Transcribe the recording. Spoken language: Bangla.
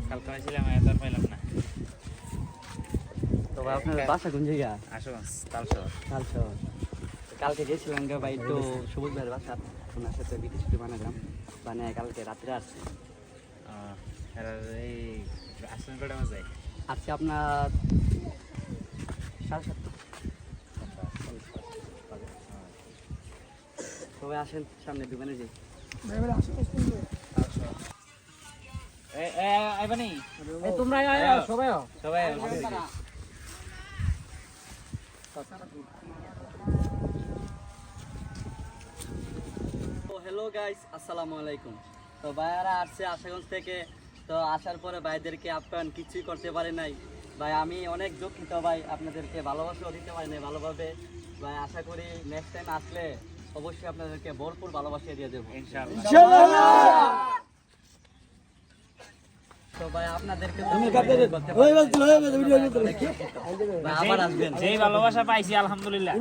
কালকে আসছিলাম এত আর পাইলাম না। তো ভাই আপনার বাসা কোন জায়গা? আশুগঞ্জ তালশহর। তালশহর। তো কালকে গেছিলাম গা ভাই একটু সবুজ ভাইয়ের বাসা, ওনার সাথে বিটি ছুটি বানালাম, মানে কালকে রাত্রে আসছে। আর এই আসলেন কটা মাঝে আজকে আপনার 7:30। সবাই আসেন সামনে দোকানে যাই। আইবানি তোমরা সবাই সবাই হ্যালো গাইস, আসসালামু আলাইকুম। তো ভাইয়ারা আসছে আশাগঞ্জ থেকে। তো আসার পরে ভাইদেরকে আপ্যায়ন কিছুই করতে পারি নাই ভাই, আমি অনেক দুঃখিত ভাই, আপনাদেরকে ভালোবাসাও দিতে পারি নাই ভালোভাবে ভাই। আশা করি নেক্সট টাইম আসলে অবশ্যই আপনাদেরকে ভরপুর ভালোবাসা দিয়ে দেবো ইনশাআল্লাহ। তো ভাই আপনাদেরকে যেই ভালোবাসা পাইছি আলহামদুলিল্লাহ।